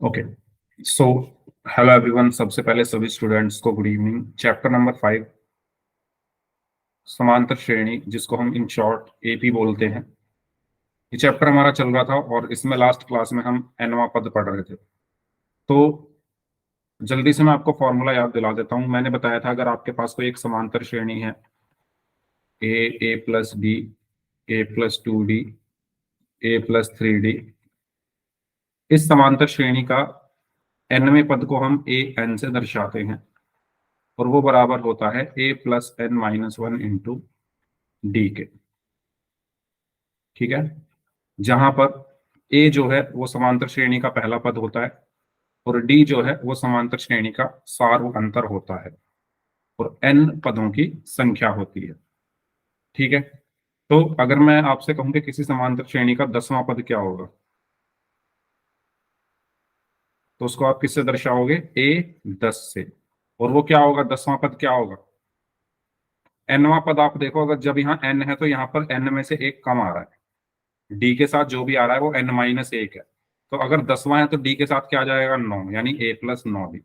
Okay, so hello everyone. सबसे पहले सभी स्टूडेंट्स को गुड इवनिंग। चैप्टर नंबर 5, समांतर श्रेणी, जिसको हम इन शॉर्ट एपी बोलते हैं, ये चैप्टर हमारा चल रहा था और इसमें लास्ट क्लास में हम nवां पद पढ़ रहे थे। तो जल्दी से मैं आपको फॉर्मूला याद दिला देता हूं। मैंने बताया था अगर आपके पास कोई एक समांतर श्रेणी है, A plus B, A plus 2d, A plus 3d, इस समांतर श्रेणी का nवें पद को हम ए एन से दर्शाते हैं और वो बराबर होता है A plus N minus one into D K. ठीक है, जहां पर ए जो है वो समांतर श्रेणी का पहला पद होता है और डी जो है वो समांतर श्रेणी का सार्व अंतर होता है और एन पदों की संख्या होती है। ठीक है, तो अगर मैं आपसे कहूं कि किसी समांतर श्रेणी का 10वां पद क्या होगा, तो उसको आप किससे दर्शाओगे? ए 10 से। और वो क्या होगा? 10वां पद क्या होगा? nवां पद। आप देखो, अगर जब यहाँ n है तो यहाँ पर n में से एक कम आ रहा है, डी के साथ जो भी आ रहा है वो n माइनस एक है। तो अगर 10वां है तो डी के साथ क्या आ जाएगा? 9, यानी a प्लस 9 डी।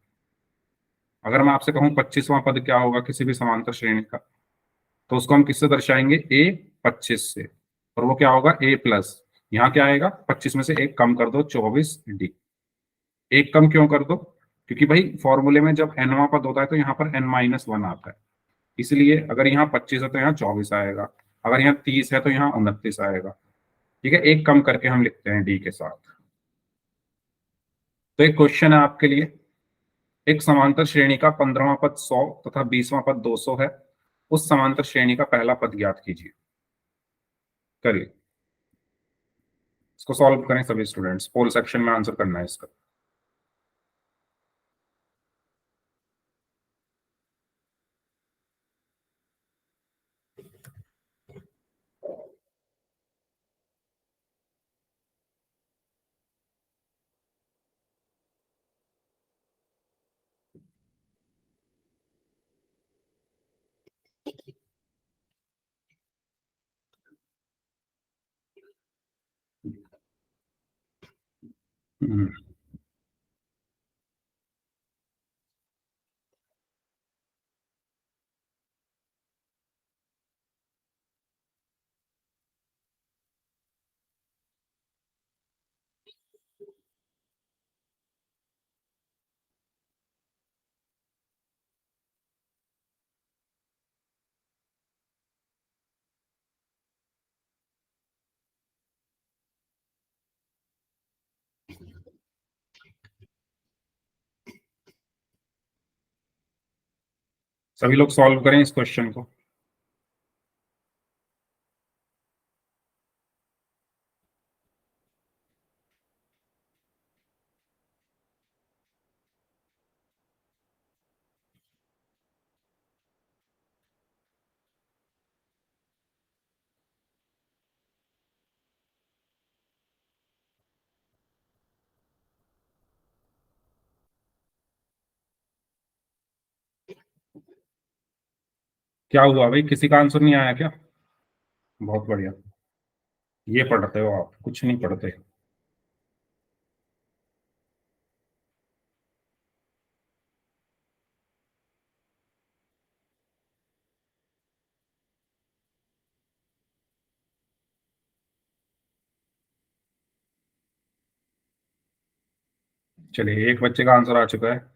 अगर मैं आपसे कहूँ 25वां पद क्या होगा किसी भी समांतर श्रेणी का, तो उसको हम किससे दर्शाएंगे? a 25 से। और वो क्या होगा? a प्लस, यहाँ क्या आएगा? 25 में से एक कम कर दो, 24 डी। एक कम क्यों कर दो? क्योंकि भाई फॉर्मूले में जब nवां पद होता है तो यहाँ पर n माइनस वन आता है, इसलिए अगर यहाँ 25 है तो यहाँ 24 आएगा, अगर यहाँ 30 है तो यहाँ 29 आएगा। ठीक है, एक कम करके हम लिखते हैं डी के साथ। तो एक क्वेश्चन है आपके लिए, एक समांतर श्रेणी का 15वां पद 100 तथा 20वां पद 200 है, उस समांतर श्रेणी का पहला पद ज्ञात कीजिए। करिए, इसको सॉल्व करें सभी स्टूडेंट्स, पोल सेक्शन में आंसर करना है इसका। हम्म, सभी लोग सॉल्व करें इस क्वेश्चन को। क्या हुआ भाई, किसी का आंसर नहीं आया क्या? बहुत बढ़िया, ये पढ़ते हो आप, कुछ नहीं पढ़ते। चलिए, एक बच्चे का आंसर आ चुका है।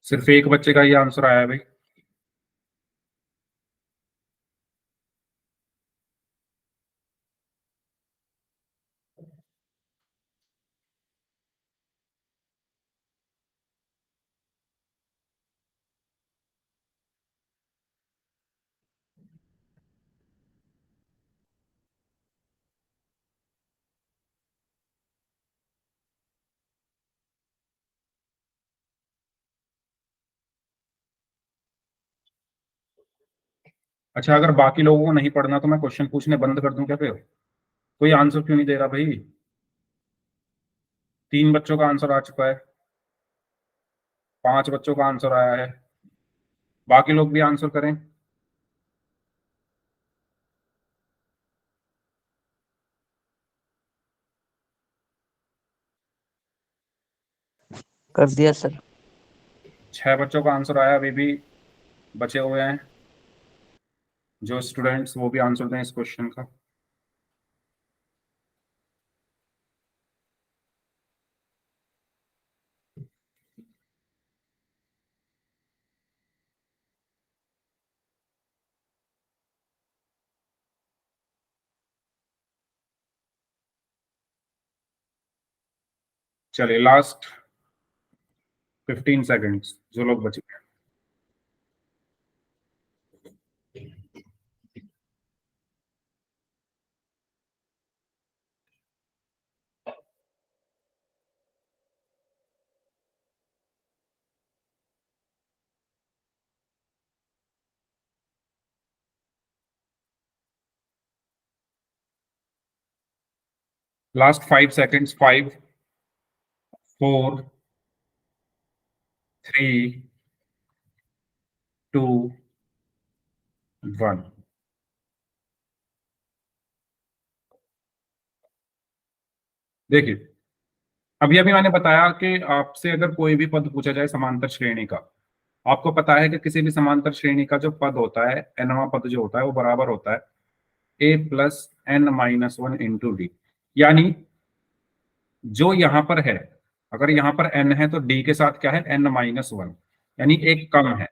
सिर्फ एक बच्चे का ये आंसर आया है भाई। अच्छा, अगर बाकी लोगों को नहीं पढ़ना तो मैं क्वेश्चन पूछने बंद कर दूं क्या फिर? कोई आंसर क्यों नहीं दे रहा भाई? 3 बच्चों का आंसर आ चुका है, 5 बच्चों का आंसर आया है, बाकी लोग भी आंसर करें। कर दिया सर। 6 बच्चों का आंसर आया, अभी भी बचे हुए हैं जो स्टूडेंट्स, वो भी आंसर दें इस क्वेश्चन का। चलिए, लास्ट 15 सेकेंड्स जो लोग बचे। Last 5 seconds, 5, 4, 3, 2, 1। देखिए, अभी अभी मैंने बताया कि आपसे अगर कोई भी पद पूछा जाए समांतर श्रेणी का, आपको पता है कि किसी भी समांतर श्रेणी का जो पद होता है, nवां पद जो होता है, वो बराबर होता है a+n-1 × d। यानी जो यहां पर है, अगर यहां पर n है तो d के साथ क्या है, n-1, यानी एक कम है।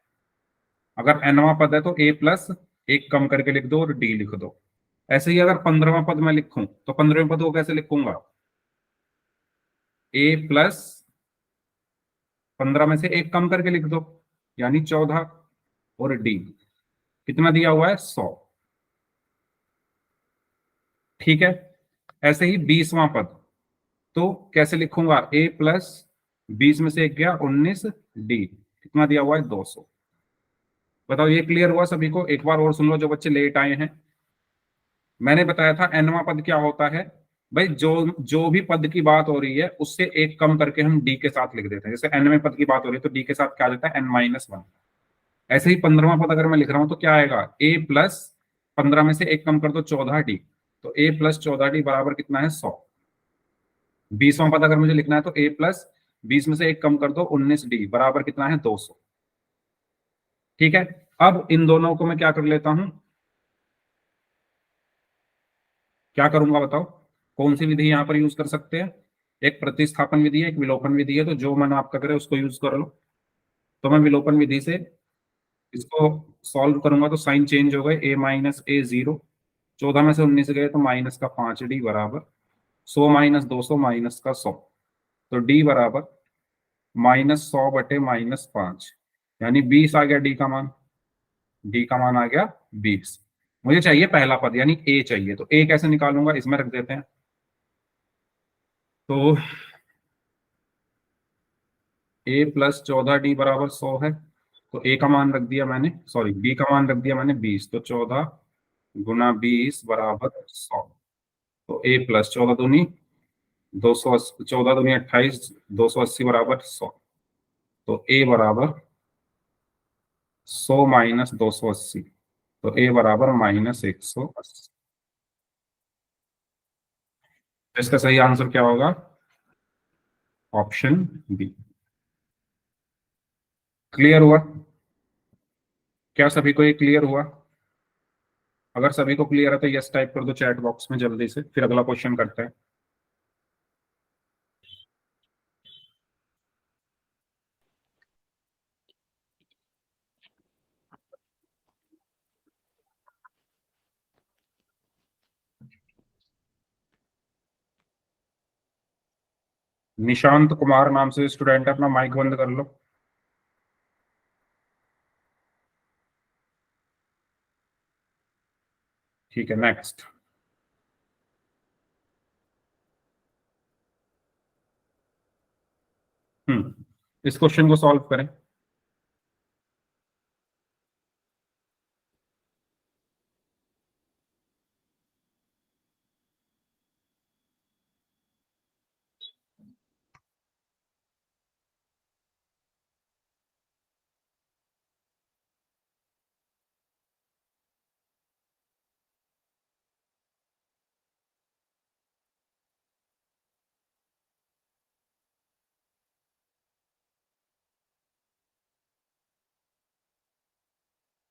अगर nवां पद है तो a प्लस एक कम करके लिख दो और d लिख दो। ऐसे ही अगर 15वां पद मैं लिखूं तो 15वें पद को कैसे लिखूंगा? a+15 में से एक कम करके लिख दो, यानी 14, और d कितना दिया हुआ है, 100। ठीक है। ऐसे ही 20वां पद, तो कैसे लिखूंगा? a+20 में से एक गया 19, d कितना दिया हुआ है, 200। बताओ, ये क्लियर हुआ सभी को? एक बार और सुन लो जो बच्चे लेट आए हैं। मैंने बताया था nवां पद क्या होता है भाई, जो जो भी पद की बात हो रही है उससे एक कम करके हम d के साथ लिख देते हैं। जैसे nवें पद की बात हो रही है तो d के साथ क्या आ जाता है, n-1। ऐसे ही 15वां पद अगर मैं लिख रहा हूं तो क्या आएगा, a+15 में से एक कम कर दो, 14d, तो a+14d बराबर कितना है, 100। 20वां पद अगर मुझे लिखना है तो a+20 में से एक कम कर दो, 19d बराबर कितना है, 200। ठीक है। अब इन दोनों को मैं क्या कर लेता हूं, क्या करूंगा बताओ? कौन सी विधि यहां पर यूज कर सकते हैं? एक प्रतिस्थापन विधि है, एक विलोपन विधि है, तो जो मन आपका करे उसको यूज कर लो। तो मैं विलोपन विधि से इसको सॉल्व करूंगा तो साइन चेंज हो गए, a-a 0, 14 में से 19 गए तो -5d बराबर 100 - 200 -100, तो d बराबर -100/-5, यानी 20 आ गया d का मान। d का मान आ गया 20। मुझे चाहिए पहला पद, यानी a चाहिए, तो a कैसे निकालूंगा, इसमें रख देते हैं। तो a+14d बराबर 100 है, तो a का मान रख दिया मैंने, सॉरी b का मान रख दिया मैंने 20, तो 14 × 20 बराबर 100। तो a+14 दूनी 280, 14 दूनी 28, 280 बराबर 100, तो a बराबर 100 - 280, तो a बराबर -180। इसका सही आंसर क्या होगा, ऑप्शन बी। क्लियर हुआ? क्या सभी को ये क्लियर हुआ? अगर सभी को क्लियर है तो यस टाइप कर दो चैट बॉक्स में जल्दी से, फिर अगला क्वेश्चन करते हैं। निशांत कुमार नाम से स्टूडेंट है, अपना माइक बंद कर लो। ठीक है, नेक्स्ट। इस क्वेश्चन को सॉल्व करें।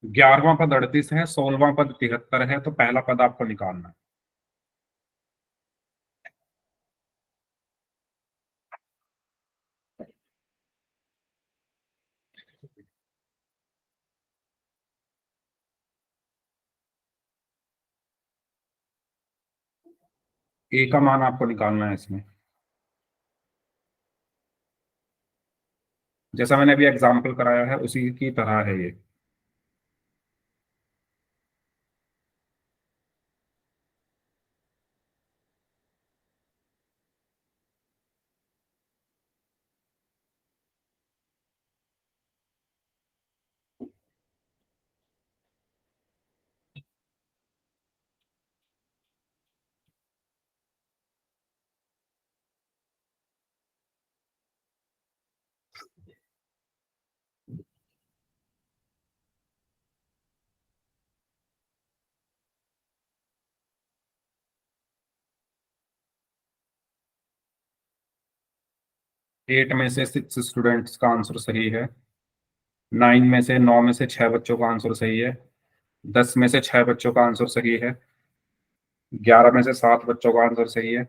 11वां पद 38 है, 16वां पद 73 है, तो पहला पद आपको निकालना है। ए का मान आपको निकालना है इसमें। जैसा मैंने अभी एग्जाम्पल कराया है उसी की तरह है ये। एट में से 6 स्टूडेंट्स का आंसर सही है। 9 में से 9 में से 6 बच्चों का आंसर सही है। 10 में से 6 बच्चों का आंसर सही है। 11 में से 7 बच्चों का आंसर सही है।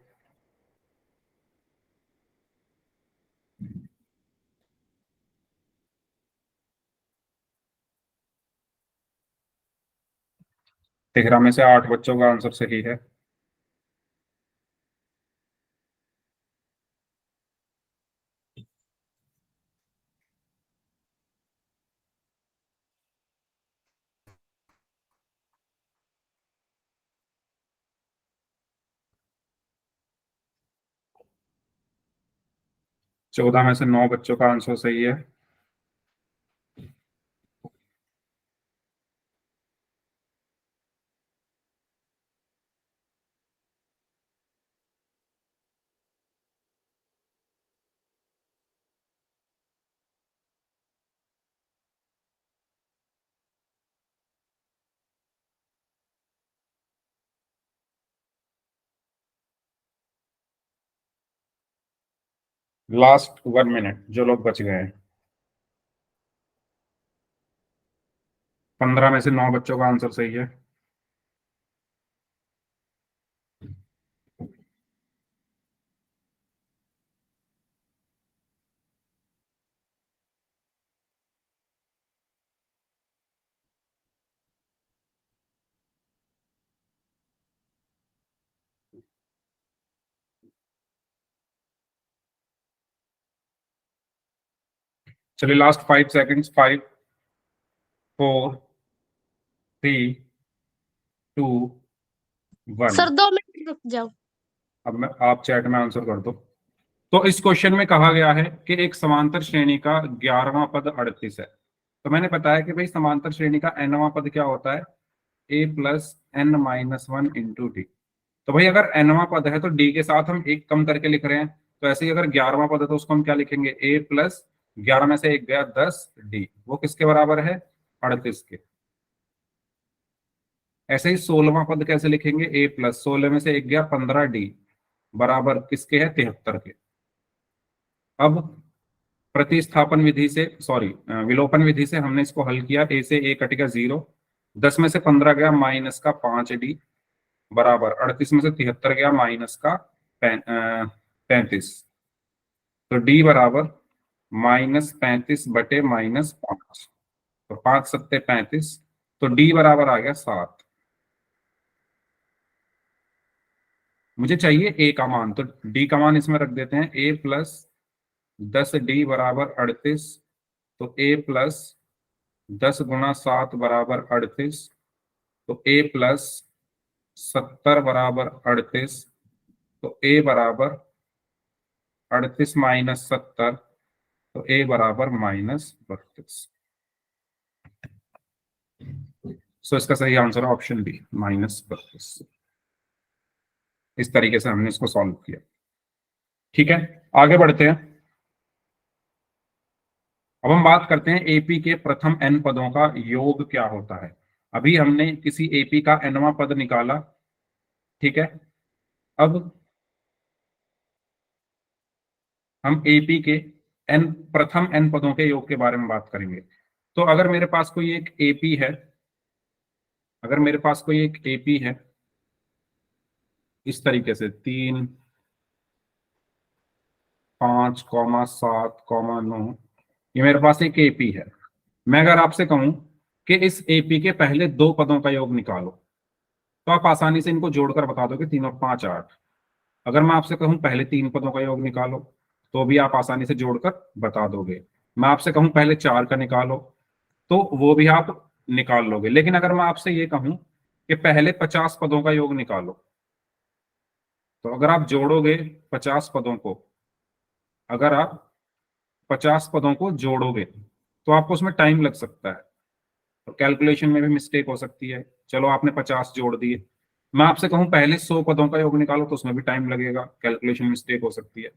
तेरह में से 8 बच्चों का आंसर सही है। 14 में से 9 बच्चों का आंसर सही है। लास्ट 1 मिनट जो लोग बच गए हैं। 15 में से 9 बच्चों का आंसर सही है। चलिए लास्ट 5 सेकेंड्स। 5, 4, 3, 2, 1। सर 2 मिनट रुक जाओ। अब मैं आप चैट में आंसर कर दो। तो इस क्वेश्चन में कहा गया है कि एक समांतर श्रेणी का 11वां पद 38 है। तो मैंने बताया कि भाई समांतर श्रेणी का nवां पद क्या होता है, a plus n minus 1 into D. तो भाई अगर nवां पद है तो d के साथ हम एक कम करके लिख रहे हैं। तो ऐसे ही अगर 11वां पद है तो उसको हम क्या लिखेंगे, a प्लस 11 में से एक गया 10 डी, वो किसके बराबर है, 38 के। ऐसे ही 16वां पद कैसे लिखेंगे, a प्लस 16 में से एक गया 15 डी, बराबर किसके है, 73 के। अब प्रतिस्थापन विधि से, सॉरी विलोपन विधि से हमने इसको हल किया। ए से ए कट गया 0, 10 में से 15 गया माइनस का 5 डी, बराबर 38 में से 73 गया माइनस का 35। तो डी बराबर -35/-5। तो 5×7=35। तो डी बराबर आ गया 7। मुझे चाहिए ए का मान, तो डी का मान इसमें रख देते हैं, a प्लस 10 डी बराबर 38। तो a प्लस 10 × 7 बराबर 38। तो a प्लस 70 बराबर 38। तो a बराबर 38 - 70। तो a बराबर -32। सो इसका सही आंसर है ऑप्शन बी, -32। इस तरीके से हमने इसको सॉल्व किया। ठीक है, आगे बढ़ते हैं। अब हम बात करते हैं एपी के प्रथम n पदों का योग क्या होता है। अभी हमने किसी एपी का nवां पद निकाला, ठीक है। अब हम एपी के प्रथम n पदों के योग के बारे में बात करेंगे। तो अगर मेरे पास कोई एक एपी है, अगर मेरे पास कोई एक एपी है इस तरीके से 3, 5, 7, 9, ये मेरे पास एक एपी है। मैं अगर आपसे कहूं कि इस एपी के पहले दो पदों का योग निकालो, तो आप आसानी से इनको जोड़कर बता दोगे, 3 और 5 8। अगर मैं आपसे कहूं पहले 3 पदों का योग निकालो, तो भी आप आसानी से जोड़कर बता दोगे। मैं आपसे कहूं पहले 4 का निकालो, तो वो भी आप निकाल लोगे। लेकिन अगर मैं आपसे ये कहूं कि पहले 50 पदों का योग निकालो, तो अगर आप जोड़ोगे 50 पदों को, अगर आप 50 पदों को जोड़ोगे तो आपको उसमें टाइम लग सकता है, और कैलकुलेशन में भी मिस्टेक हो सकती है। चलो आपने 50 जोड़ दिए, मैं आपसे कहूं पहले 100 पदों का योग निकालो, तो उसमें भी टाइम लगेगा, कैलकुलेशन मिस्टेक हो सकती है।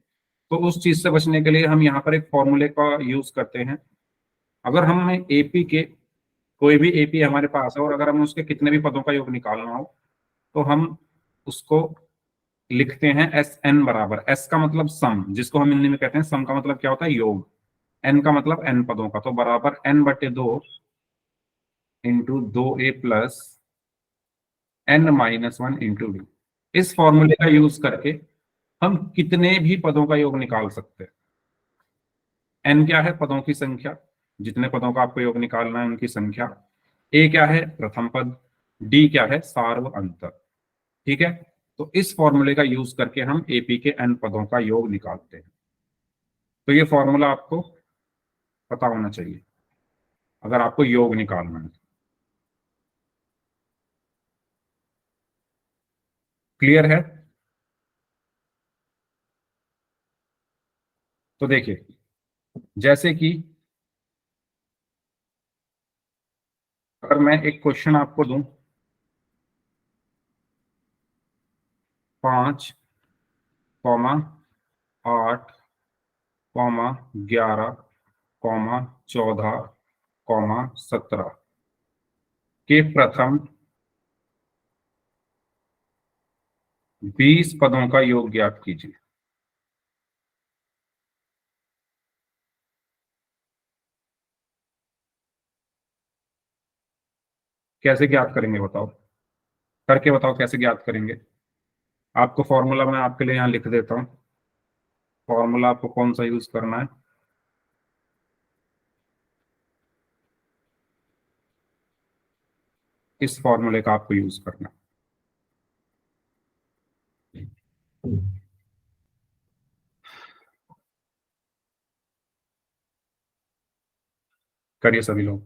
तो उस चीज से बचने के लिए हम यहाँ पर एक फॉर्मूले का यूज करते हैं। अगर हमें एपी के, कोई भी एपी हमारे पास है और अगर हमें उसके कितने भी पदों का योग निकालना हो, तो हम उसको लिखते हैं एस एन बराबर, एस का मतलब सम, जिसको हम हिंदी में कहते हैं सम, का मतलब क्या होता है योग, एन का मतलब एन पदों का, तो बराबर n/2 into 2a plus n-1 into D. इस फॉर्मूले का यूज करके हम कितने भी पदों का योग निकाल सकते हैं। n क्या है, पदों की संख्या, जितने पदों का आपको योग निकालना है उनकी संख्या। a क्या है, प्रथम पद। d क्या है, सार्व अंतर। ठीक है, तो इस फॉर्मूले का यूज करके हम एपी के n पदों का योग निकालते हैं। तो ये फॉर्मूला आपको पता होना चाहिए अगर आपको योग निकालना है। क्लियर है? तो देखिए, जैसे कि अगर मैं एक क्वेश्चन आपको दूं, 5, 8, 11, 14, 17 के प्रथम 20 पदों का योग ज्ञात कीजिए। कैसे ज्ञात करेंगे बताओ, करके बताओ कैसे ज्ञात करेंगे। आपको फॉर्मूला मैं आपके लिए यहां लिख देता हूं। फॉर्मूला आपको कौन सा यूज करना है, इस फॉर्मूले का आपको यूज करना है। करिए सभी लोग।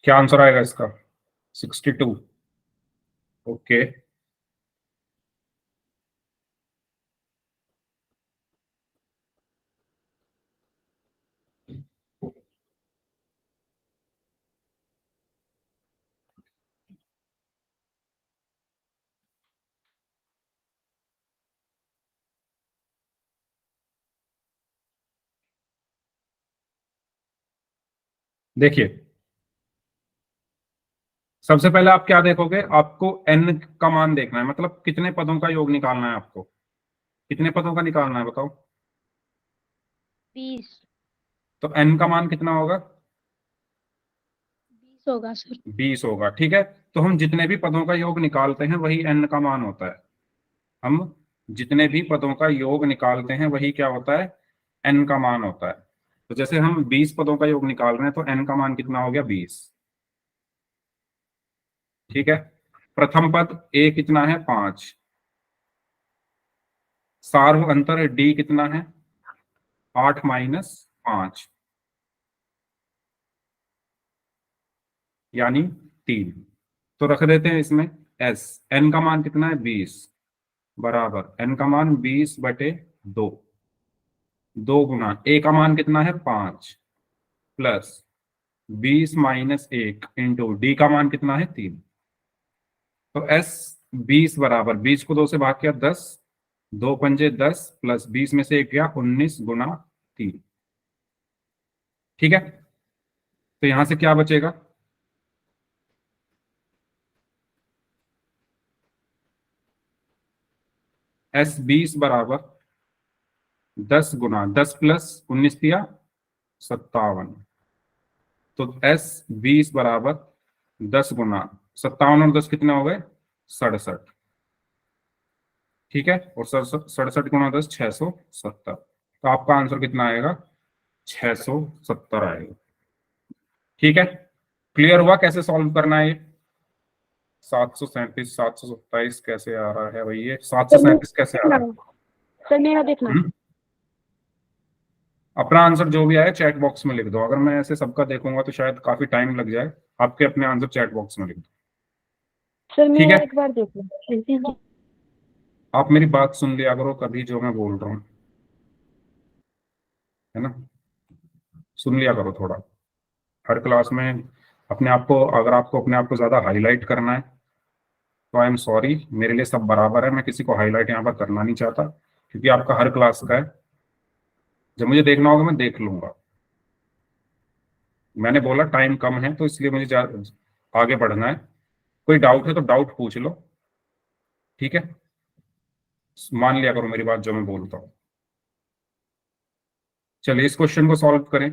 क्या आंसर आएगा इसका, 62। ओके, देखिए सबसे पहले आप क्या देखोगे, आपको n का मान देखना है, मतलब कितने पदों का योग निकालना है आपको। कितने पदों का निकालना है बताओ। 20। तो n का मान कितना होगा, 20 होगा सर। 20 होगा। ठीक है, तो हम जितने भी पदों का योग निकालते हैं वही n का मान होता है। हम जितने भी पदों का योग निकालते हैं वही क्या होता है, n का मान होता है। तो जैसे हम 20 पदों का योग निकाल रहे हैं, तो n का मान कितना हो गया, 20। ठीक है, प्रथम पद a कितना है, 5। सार्व अंतर डी कितना है, 8 माइनस 5 यानी 3। तो रख देते हैं इसमें एस, एन का मान कितना है 20, बराबर एन का मान 20/2, 2 गुना ए का मान कितना है 5 प्लस 20 - 1 इंटू डी का मान कितना है 3। तो एस 20 बराबर 20 को 2 से भाग किया 10, 2 पंजे 10 प्लस 20 में से 1 गया 19 गुना 3। ठीक है, तो यहां से क्या बचेगा, एस 20 बराबर 10 गुना 10 प्लस 19 दिया 57। तो एस 20 बराबर 10 गुना 57 और 10 कितने हो गए 67। ठीक है, और 67 गुना 10 670। तो आपका आंसर कितना आएगा 670 आएगा। ठीक है, क्लियर हुआ कैसे सॉल्व करना है ये। 737 727 कैसे आ रहा है भाई, ये 737 कैसे आ रहा है। सर मेरा देखना। अपना आंसर जो भी आए चैट बॉक्स में लिख दो, अगर मैं ऐसे सबका देखूंगा तो शायद काफी टाइम लग जाए, आपके अपने आंसर चैट बॉक्स में लिख दो। सर ठीक मेरा है, एक बार देख लो। आप मेरी बात सुन लिया करो कभी जो मैं बोल रहा हूँ, है ना, सुन लिया करो थोड़ा। हर क्लास में अपने आप को, अगर आपको अपने आप को ज्यादा हाईलाइट करना है तो आई एम सॉरी, मेरे लिए सब बराबर है, मैं किसी को हाईलाइट यहाँ पर करना नहीं चाहता, क्योंकि आपका हर क्लास का है। जब मुझे देखना होगा मैं देख लूंगा। मैंने बोला टाइम कम है तो इसलिए मुझे आगे बढ़ना है। कोई डाउट है तो डाउट पूछ लो, ठीक है, मान लिया करो मेरी बात जो मैं बोलता हूँ। चलिए इस क्वेश्चन को सॉल्व करें।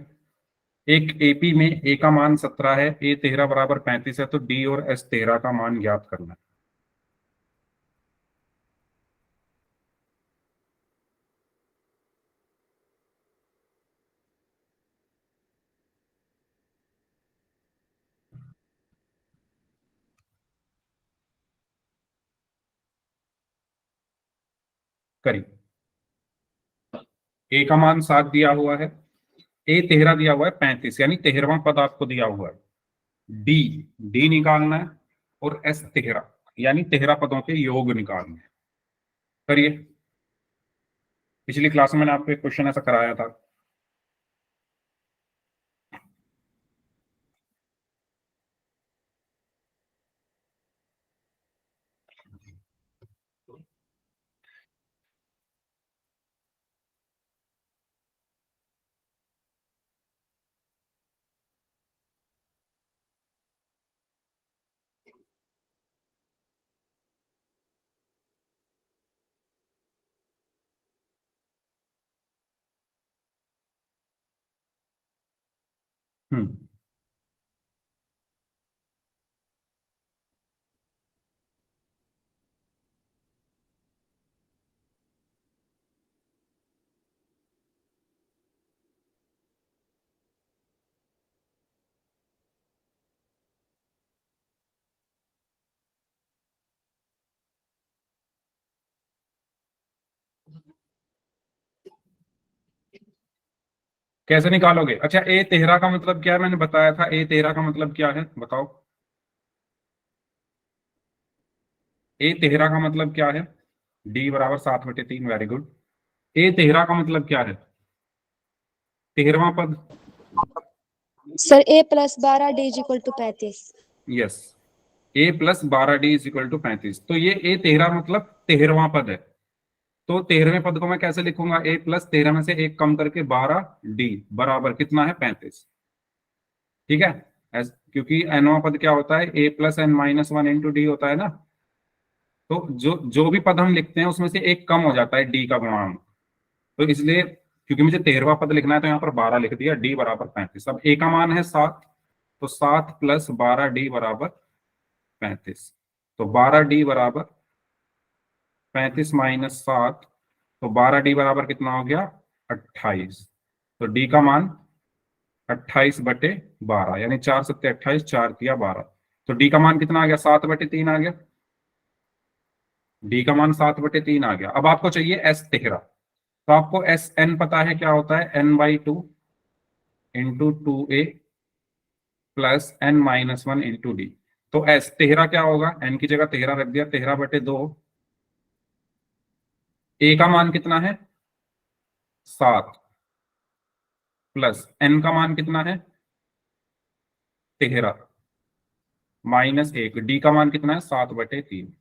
एक एपी में ए का मान 17 है, ए 13 बराबर 35 है, तो डी और एस 13 का मान ज्ञात करना है। करिए, ए का मान 7 दिया हुआ है, ए 13 दिया हुआ है 35 यानी 13वां पद आपको दिया हुआ है। डी, डी निकालना है, और एस 13 यानी 13 पदों के योग निकालने हैं। करिए, पिछली क्लास में मैंने आपको एक क्वेश्चन ऐसा कराया था। हम्म, कैसे निकालोगे। अच्छा, ए 13 का मतलब क्या है, मैंने बताया था ए 13 का मतलब क्या है, बताओ। ए 13 का मतलब क्या है, डी बराबर 7/3, वेरी गुड। ए 13 का मतलब क्या है, 13वां पद। Sir A plus 12 D is equal to 35। Yes, A plus 12 D is equal to 35। तो ये ए 13 मतलब 13वां पद है। तो 13वें पद को मैं कैसे लिखूंगा, ए प्लस 13 में से 1 कम करके 12 डी बराबर कितना है 35। ठीक है, क्योंकि nवां पद क्या होता है, A plus N minus 1 into D होता है ना। तो जो जो भी पद हम लिखते हैं उसमें से एक कम हो जाता है डी का गुणांक। तो इसलिए क्योंकि मुझे 13वां पद लिखना है तो यहाँ पर 12 लिख दिया, डी बराबर 35। अब ए का मान है 7, तो 7 प्लस 12 डी बराबर 35। तो 12 डी बराबर 35 माइनस 7, तो 12 डी बराबर कितना हो गया 28। तो डी का मान 28/12 यानी 4 सत्ते 28, 4 किया 12। तो डी का मान कितना आ गया 7/3 आ गया। डी का मान 7/3 आ गया। अब आपको चाहिए एस तेहरा, तो आपको एस एन पता है क्या होता है, n/2 into 2a plus n-1 into D. तो एस तेहरा क्या होगा, एन की जगह तेहरा रख दिया, 13/2। ए का मान कितना है 7, प्लस एन का मान कितना है 13, -1, डी का मान कितना है 7/3।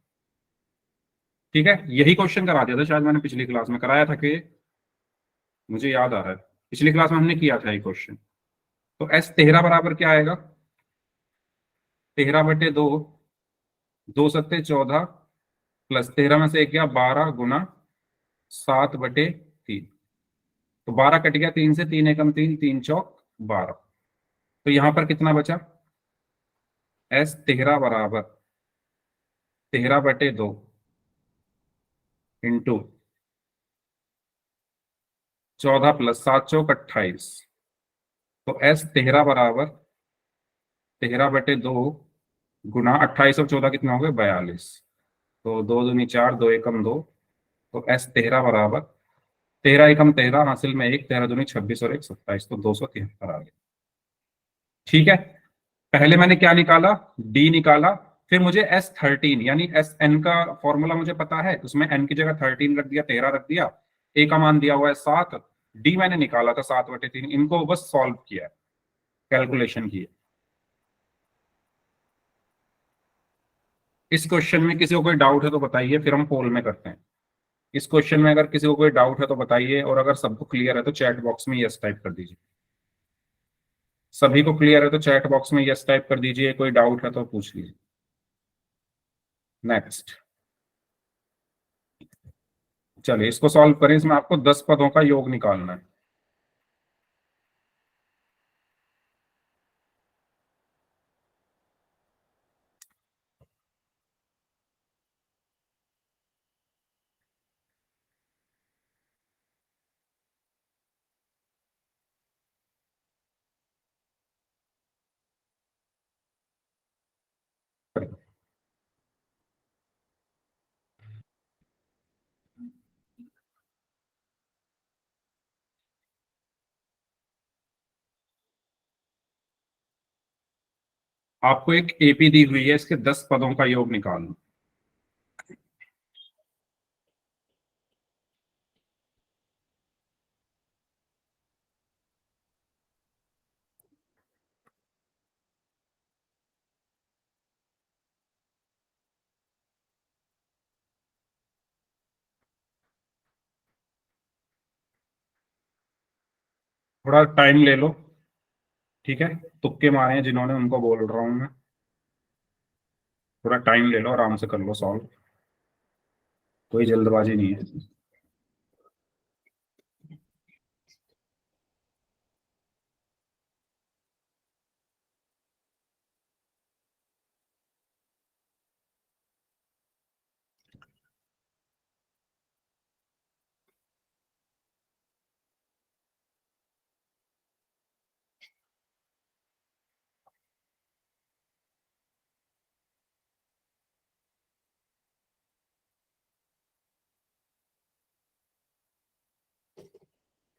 ठीक है, यही क्वेश्चन करा दिया था शायद मैंने पिछली क्लास में, कराया था कि, मुझे याद आ रहा है पिछली क्लास में हमने किया था ये क्वेश्चन। तो एस तेहरा बराबर क्या आएगा, 13/2, 2×7 = 14, प्लस 13 में से एक गया 12 गुना 7/3। तो 12 कट गया 3 से, 3 × 1 = 3, 3×4 = 12। तो यहां पर कितना बचा, एस तेहरा बराबर 13/2 इंटू 14 प्लस 7×4 = 28। तो एस तेहरा बराबर 13/2 गुना 28 और 14 कितना हो गए 42। तो 2×2 = 4, 2×1 = 2। तो एस तेहरा बराबर 13×1 = 13, हासिल में 1, 13×2 = 26 और 1 27, तो 273 आ गया। ठीक है, पहले मैंने क्या निकाला, डी निकाला, फिर मुझे S13 यानी एस एन का फॉर्मूला मुझे पता है, उसमें एन की जगह 13 रख दिया, 13 रख दिया, ए का मान दिया हुआ है 7, डी मैंने निकाला था 7/3, इनको बस सॉल्व किया, कैलकुलेशन की है। इस क्वेश्चन में किसी को कोई डाउट है तो बताइए, फिर हम पोल में करते हैं। इस क्वेश्चन में अगर किसी को कोई डाउट है तो बताइए, और अगर सबको क्लियर है तो चैट बॉक्स में यस टाइप कर दीजिए। सभी को क्लियर है तो चैट बॉक्स में यस टाइप कर दीजिए, कोई डाउट है तो पूछ लीजिए। नेक्स्ट, चलिए इसको सॉल्व करें। इसमें आपको 10 पदों का योग निकालना है। आपको एक एपी दी हुई है, इसके 10 पदों का योग निकालना। थोड़ा टाइम ले लो, ठीक है, तुक्के मारे हैं जिन्होंने उनको बोल रहा हूं मैं, थोड़ा टाइम ले लो, आराम से कर लो सॉल्व, कोई जल्दबाजी नहीं है।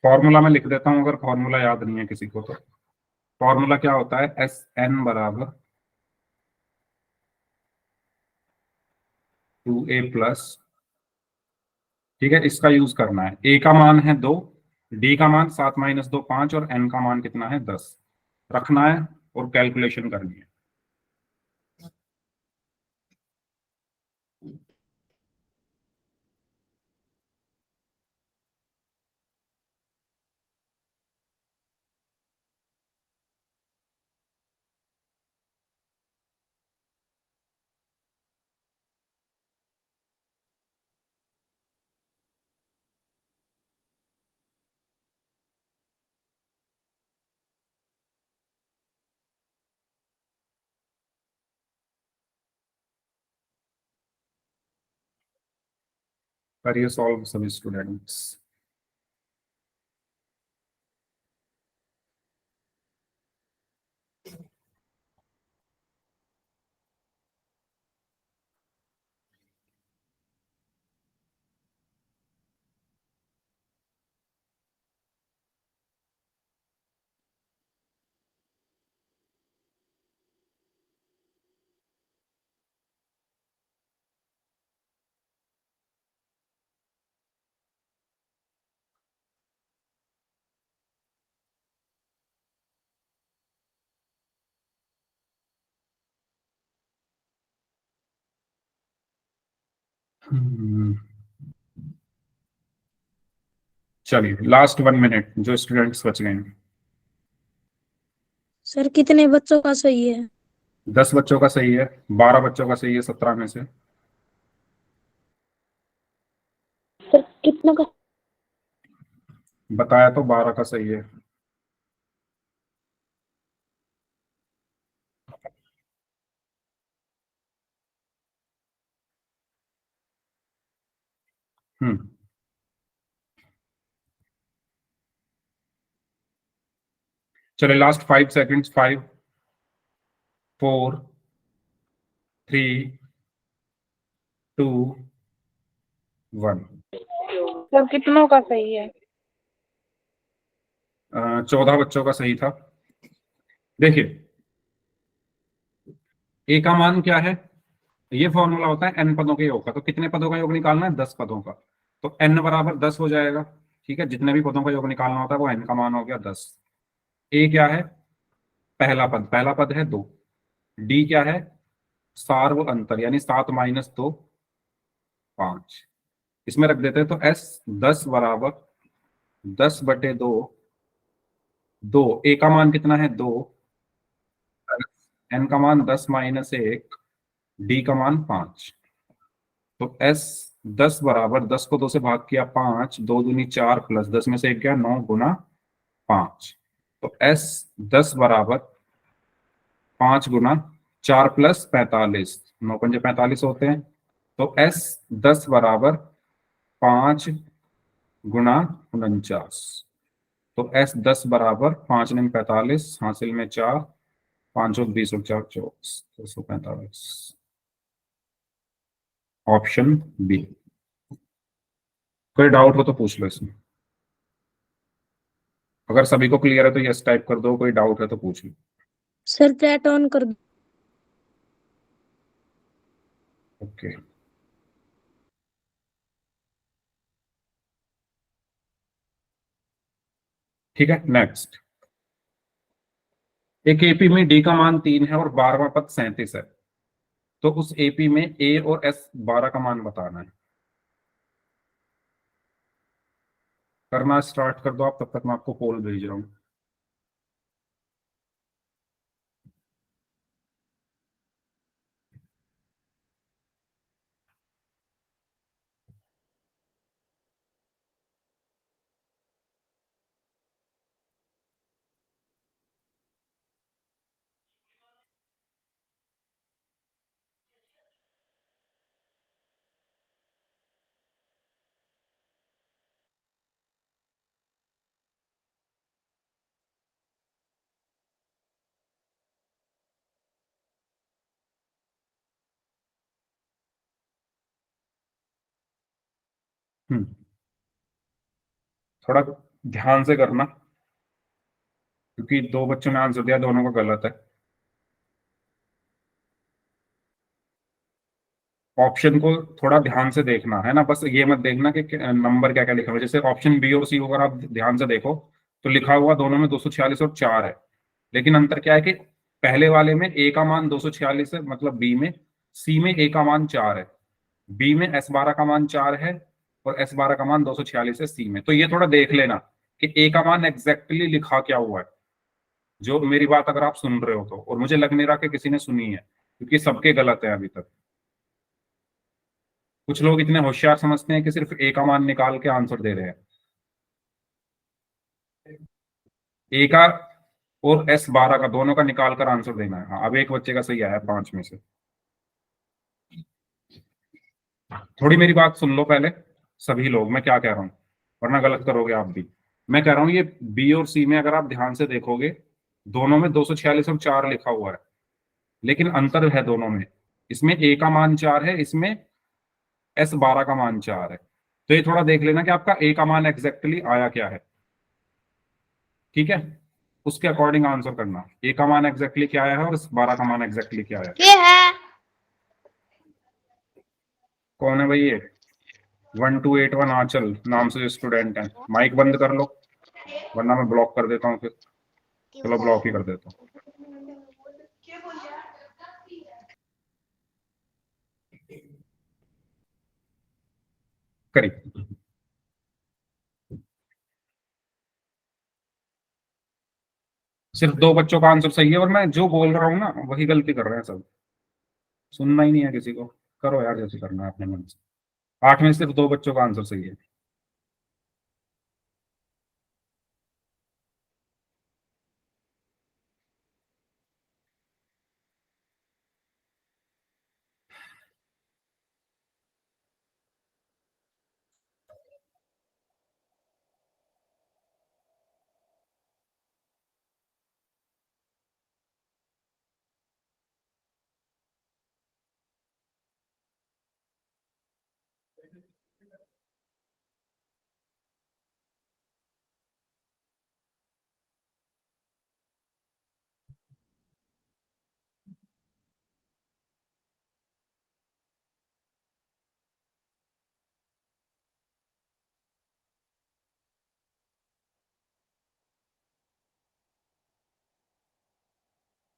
फॉर्मूला मैं लिख देता हूं, अगर फॉर्मूला याद नहीं है किसी को तो। फॉर्मूला क्या होता है, SN बराबर 2a प्लस, ठीक है, इसका यूज करना है। ए का मान है 2, डी का मान 7 - 2 5, और एन का मान कितना है 10 रखना है, और कैलकुलेशन करनी है। करिए सॉल्व सभी स्टूडेंट्स। हम्म, चलिए लास्ट 1 मिनट जो स्टूडेंट्स बच गए हैं। सर कितने बच्चों का सही है? 10 बच्चों का सही है, 12 बच्चों का सही है 17 में से। सर कितना का? बताया तो 12 का सही है। हम्म चलिए लास्ट 5 सेकेंड्स। 5, 4, 3, 2, 1। सर कितनों का सही है? 14 बच्चों का सही था। देखिए ए का मान क्या है, ये फॉर्मूला होता है एन पदों के योग का। तो कितने पदों का योग निकालना है? 10 पदों का। तो एन बराबर 10 हो जाएगा। ठीक है, जितने भी पदों का योग निकालना होता है वो एन का मान हो गया 10। ए क्या है? पहला पद है 2। डी क्या है? सार्व अंतर यानी 7 - 2 5। इसमें रख देते हैं तो एस 10 बराबर 10/2। 2 ए का मान कितना है? 2। एन का मान 10 - 1। डी का मान 5। तो एस 10 बराबर 10 को 2 से भाग किया 5, 2 दूनी 4 प्लस 10 में से 1 गया 9 × 5। तो एस 10 बराबर 5 × 4 + 45, 9×5 = 45 होते हैं। तो एस 10 बराबर 5 × 49। तो एस 10 बराबर 5×9 = 45, हासिल में 4, 5 + 20 = 4, 24, 245। Option B. कोई डाउट हो तो पूछ लो इसमें। अगर सभी को क्लियर है तो यस टाइप कर दो, कोई डाउट है तो पूछ लो। सर चैट ऑन कर दो। ओके, ठीक है। नेक्स्ट, एक एपी में डी का मान 3 है और 12वां पद 37 है। तो उस एपी में ए और एस 12 का मान बताना है। करना स्टार्ट कर दो आप, तब तक मैं आपको पोल भेज रहा हूं। हम्म थोड़ा ध्यान से करना, क्योंकि 2 बच्चों ने आंसर दिया, दोनों का गलत है। ऑप्शन को थोड़ा ध्यान से देखना है ना, बस ये मत देखना कि नंबर क्या क्या लिखा हुआ है। जैसे ऑप्शन बी और सी अगर आप ध्यान से देखो तो लिखा हुआ दोनों में 246 और 4 है। लेकिन अंतर क्या है कि पहले वाले में ए का मान 246 है, मतलब बी में। सी में ए का मान 4 है। बी में S12 का मान 4 है और S12 का मान 246 है सी में। तो ये थोड़ा देख लेना कि ए का मान एग्जैक्टली लिखा क्या हुआ है, जो मेरी बात अगर आप सुन रहे हो तो। और मुझे लग नहीं रहा कि किसी ने सुनी है, क्योंकि सबके गलत है अभी तक। कुछ लोग इतने होशियार समझते हैं कि सिर्फ ए का मान निकाल के आंसर दे रहे हैं। ए का और S12 का दोनों का निकाल कर आंसर देना है। हाँ, अब एक बच्चे का सही आया 5 में से। थोड़ी मेरी बात सुन लो पहले, सभी लोग, मैं क्या कह रहा हूँ, वरना गलत करोगे आप भी। मैं कह रहा हूँ ये बी और सी में अगर आप ध्यान से देखोगे, दोनों में 246 और 4 लिखा हुआ है, लेकिन अंतर है दोनों में। इसमें ए का मान 4 है, इसमें S12 का मान 4 है। तो ये थोड़ा देख लेना कि आपका ए का मान एग्जैक्टली आया क्या है। ठीक है, उसके अकॉर्डिंग आंसर करना, ए का मान एग्जैक्टली क्या आया है और S12 का मान एग्जैक्टली क्या आया है। ये है। कौन है भाई ये? 1281 आंचल नाम से स्टूडेंट है। माइक बंद कर लो, वरना मैं ब्लॉक कर देता हूँ फिर। चलो ब्लॉक ही कर देता हूँ। करिए। सिर्फ 2 बच्चों का आंसर सही है और मैं जो बोल रहा हूँ ना वही गलती कर रहे हैं सब, सुनना ही नहीं है किसी को। करो यार जैसे करना है अपने मन से। 8 में सिर्फ 2 बच्चों का आंसर सही है।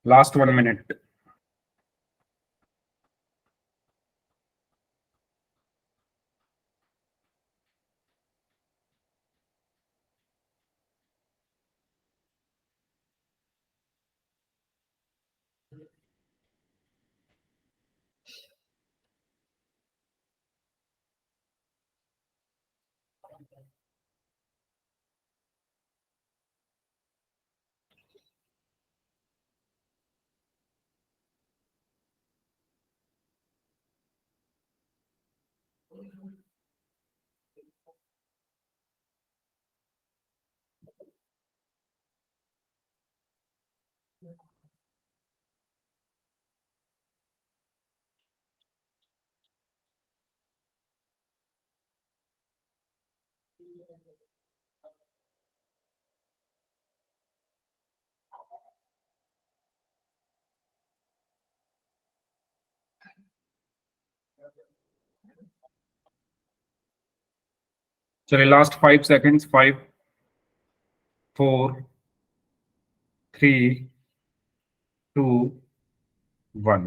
Last 1 minute. चलिए लास्ट 5 सेकेंड्स। 5 4 3 2 1।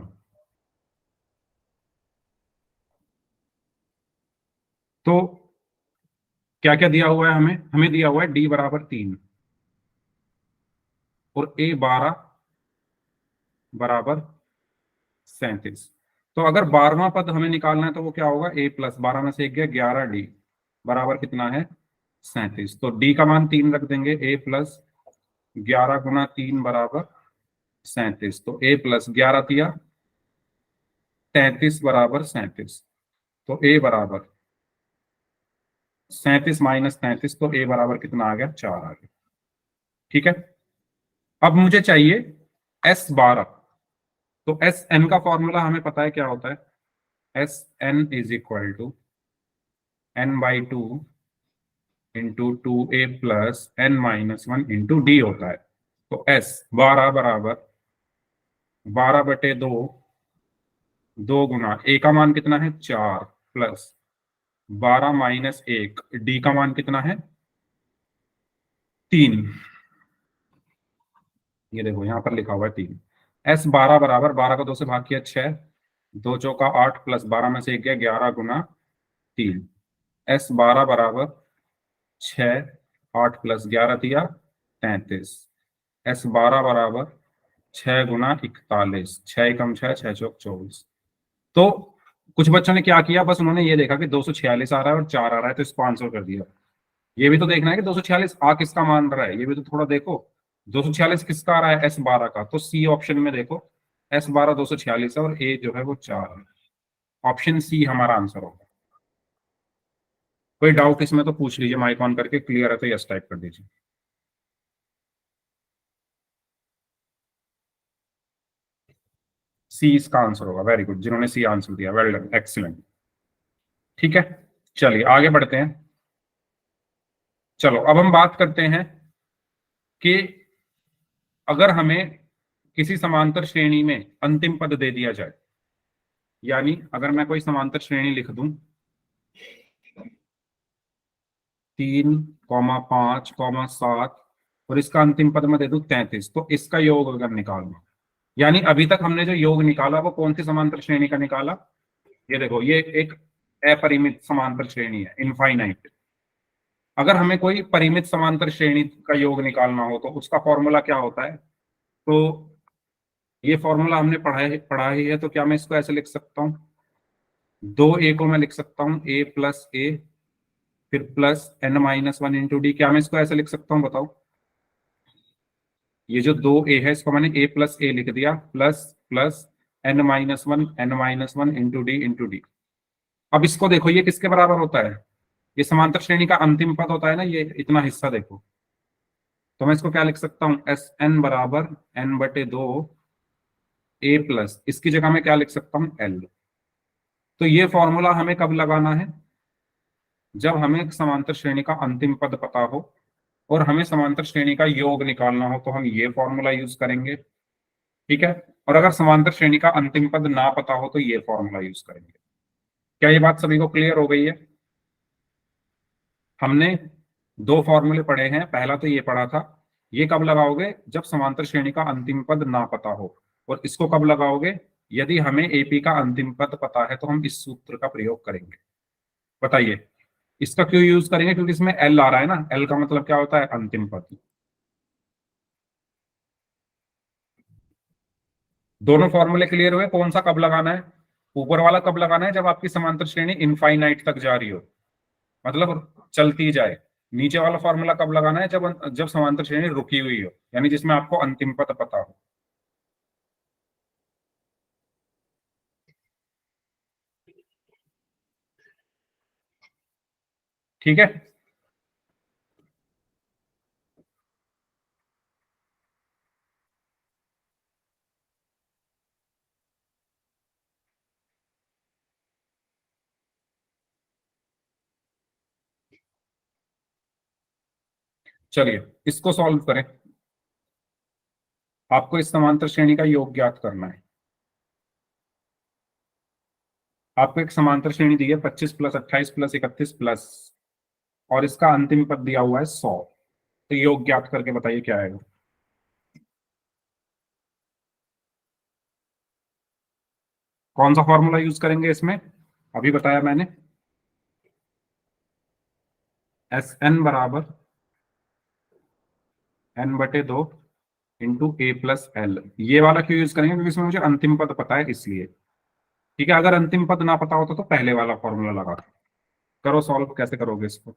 तो क्या क्या दिया हुआ है हमें? हमें दिया हुआ है d बराबर 3 और a 12 बराबर 37। तो अगर 12वां पद हमें निकालना है तो वो क्या होगा? a प्लस 12 में से एक गया 11d बराबर कितना है? 37। तो d का मान 3 रख देंगे। a प्लस 11 गुना 3 बराबर 37। तो a प्लस 11 दिया 33 बराबर 37। तो a बराबर 37 माइनस 33। तो a बराबर कितना आ गया? 4 आ गया। ठीक है। अब मुझे चाहिए S12। तो एस एन का फॉर्मूला हमें पता है क्या होता है। S N is equal to n/2 into 2a plus n-1 into D होता है। तो S 12 बराबर 12/2, 2 गुना a का मान कितना है? 4 प्लस 12 माइनस 1, डी का मान कितना है? 3। ये देखो यहां पर लिखा हुआ है 3। S12 बराबर 12 को 2 से भाग किया 6, 2 चौका 8 प्लस 12 में से 1 गया 11 गुना 3। S12 बराबर 6, 8 प्लस 11 दिया 33। S12 बराबर 6 गुना 41, 6 एकम 6, 6 चौक 24। तो कुछ बच्चों ने क्या किया, बस उन्होंने ये देखा कि 246 आ रहा है और 4 आ रहा है तो इसको आंसर कर दिया। ये भी तो देखना है कि 246 आ किसका मान रहा है, ये भी तो थोड़ा देखो। 246 किसका आ रहा है? S12 का। तो सी ऑप्शन में देखो S12 246 है और ए जो है वो 4 है। ऑप्शन सी हमारा आंसर होगा। कोई डाउट इसमें तो पूछ लीजिए, माइक ऑन करके। क्लियर है तो यस टाइप कर दीजिए। सी इसका आंसर होगा। वेरी गुड, जिन्होंने सी आंसर दिया, वेल डन, एक्सीलेंट। ठीक है, चलिए आगे बढ़ते हैं। चलो अब हम बात करते हैं कि अगर हमें किसी समांतर श्रेणी में अंतिम पद दे दिया जाए, यानी अगर मैं कोई समांतर श्रेणी लिख दूं 3, 5, 7 और इसका अंतिम पद मैं दे दूं 33, तो इसका योग अगर निकालना, यानी अभी तक हमने जो योग निकाला वो कौन सी समांतर श्रेणी का निकाला? ये देखो, ये एक अपरिमित समांतर श्रेणी है, इनफाइनाइट। अगर हमें कोई परिमित समांतर श्रेणी का योग निकालना हो तो उसका फॉर्मूला क्या होता है? तो ये फॉर्मूला हमने पढ़ा ही है, तो क्या मैं इसको ऐसे लिख सकता हूं? दो ए को मैं लिख सकता हूं ए प्लस ए, फिर plus n minus one into D. क्या मैं इसको ऐसे लिख सकता हूं, बताओ? ये जो दो ए है इसको मैंने ए प्लस ए लिख दिया, plus plus n minus one into D. अब इसको देखो, ये किसके बराबर होता है? ये समांतर श्रेणी का अंतिम पद होता है ना, ये इतना हिस्सा देखो। तो मैं इसको क्या लिख सकता हूं? एस एन बराबर n बटे दो ए प्लस, इसकी जगह मैं क्या लिख सकता हूं? एल। तो ये फॉर्मूला हमें कब लगाना है? जब हमें एक समांतर श्रेणी का अंतिम पद पता हो और हमें समांतर श्रेणी का योग निकालना हो, तो हम ये फॉर्मूला यूज करेंगे, ठीक है। और अगर समांतर श्रेणी का अंतिम पद ना पता हो तो ये फॉर्मूला यूज करेंगे। क्या ये बात सभी को क्लियर हो गई है? हमने दो फॉर्मूले पढ़े हैं, पहला तो ये पढ़ा था, ये कब लगाओगे? जब समांतर श्रेणी का अंतिम पद ना पता हो। और इसको कब लगाओगे? यदि हमें एपी का अंतिम पद पता है तो हम इस सूत्र का प्रयोग करेंगे। बताइए इसका क्यों यूज करेंगे? क्योंकि इसमें एल आ रहा है ना, एल का मतलब क्या होता है? अंतिम पद। दोनों फॉर्मूले क्लियर हुए? कौन सा कब लगाना है? ऊपर वाला कब लगाना है? जब आपकी समांतर श्रेणी इनफाइनाइट तक जा रही हो, मतलब चलती जाए। नीचे वाला फॉर्मूला कब लगाना है? जब जब समांतर श्रेणी रुकी हुई हो, यानी जिसमें आपको अंतिम पद पता हो। ठीक है, चलिए इसको सॉल्व करें। आपको इस समांतर श्रेणी का योग ज्ञात करना है। आपको एक समांतर श्रेणी दी है 25 प्लस 28 प्लस 31 प्लस, और इसका अंतिम पद दिया हुआ है 100। तो योग ज्ञात करके बताइए क्या आएगा। कौन सा फॉर्मूला यूज करेंगे इसमें? अभी बताया मैंने, एस एन बराबर n बटे दो इंटू ए प्लस एल। ये वाला क्यों यूज करेंगे? क्योंकि इसमें मुझे अंतिम पद पता है इसलिए। ठीक है, अगर अंतिम पद ना पता होता तो पहले वाला फॉर्मूला लगा। करो सॉल्व, कैसे करोगे इसको?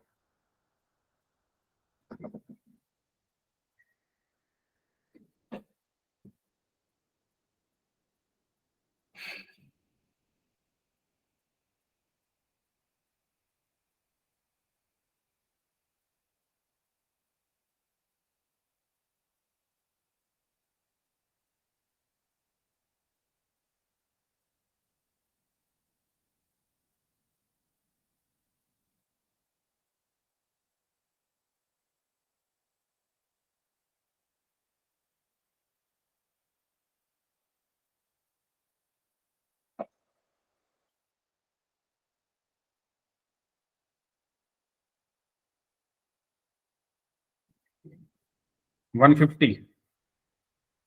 One fifty.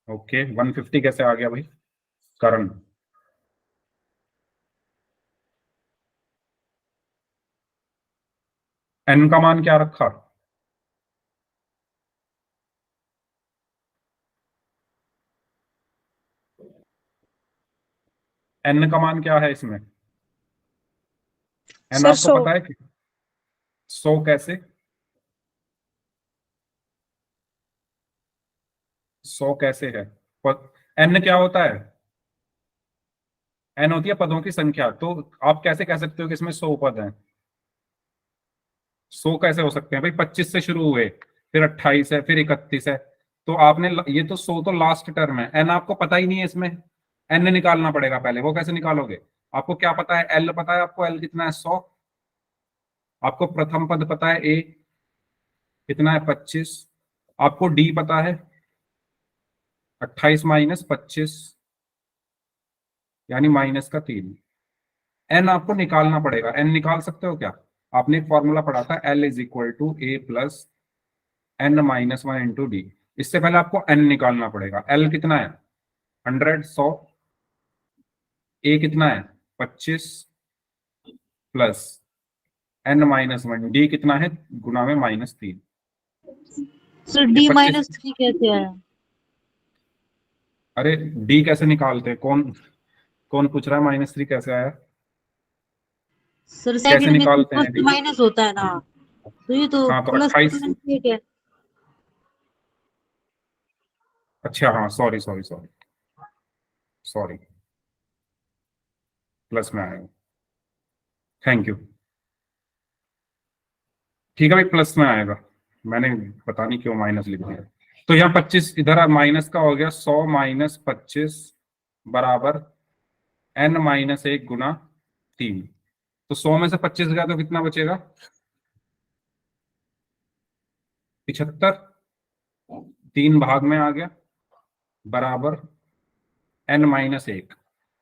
ओके, 150 कैसे आ गया भाई? करण, एन का मान क्या रखा? एन का मान क्या है इसमें? एन सर आपको 100। पता है कि 100 कैसे? 100 कैसे है? एन क्या होता है? एन होती है पदों की संख्या। तो आप कैसे कह सकते हो कि इसमें 100 पद हैं? 100 कैसे हो सकते हैं भाई? 25 से शुरू हुए, फिर 28 है, फिर 31 है। तो आपने ये तो 100 तो लास्ट टर्म है, एन आपको पता ही नहीं है इसमें। एन निकालना पड़ेगा पहले, वो कैसे निकालोगे? आपको क्या पता है? एल पता है आपको, एल कितना है? 100। आपको प्रथम पद पता है ए कितना है? 25। आपको डी पता है 28 माइनस 25, यानी माइनस का 3। एन आपको निकालना पड़ेगा। एन निकाल सकते हो क्या? आपने एक फॉर्मूला पढ़ा था, L is equal to A plus N minus one into D. इससे पहले आपको एन निकालना पड़ेगा। एल कितना है? 100, 100। ए कितना है? 25। प्लस n-1, डी कितना है गुना में -3। सर ये डी 25, -3 कैसे आया? अरे डी कैसे निकालते हैं, कौन कौन पूछ रहा है -3 कैसे आया, सर कैसे सेकंड में तो निकालते हैं प्लस डी। माइनस होता है ना, तो ये तो हाँ तो प्लस 28, 28 है। अच्छा हाँ sorry sorry sorry sorry, plus में आएगा, थैंक यू। ठीक है भाई, प्लस में आएगा, मैंने पता नहीं क्यों माइनस लिख दिया। तो यहाँ 25 इधर माइनस का हो गया, 100 माइनस 25 बराबर n-1 गुना 3। तो 100 में से 25 गया तो कितना बचेगा, 75, 3 भाग में आ गया, बराबर n-1।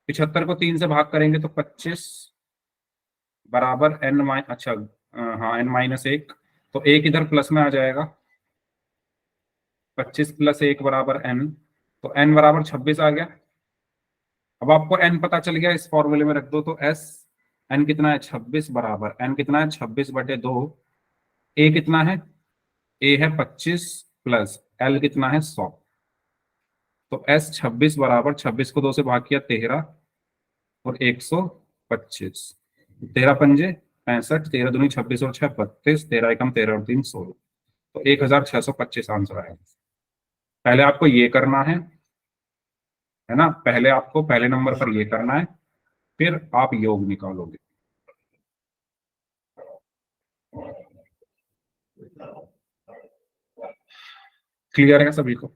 75 को 3 से भाग करेंगे तो 25 बराबर अच्छा हाँ n-1, तो 1 इधर प्लस में आ जाएगा, 25 + 1 बराबर n, तो n बराबर 26 आ गया। अब आपको n पता चल गया, इस फॉर्मूले में रख दो, तो s n कितना है 26 बराबर n कितना है 26/2, a कितना है, a है 25 प्लस l कितना है 100, तो s 26 बराबर 26 को 2 से भाग किया 13 और 125, 13 पंजे 65, 13 दूनी 26 और 6 32, 13 एकम 13 और 3 16, तो 1625 आंसर आएगा। पहले आपको ये करना है ना, पहले आपको पहले नंबर पर ये करना है, फिर आप योग निकालोगे। क्लियर है सभी को?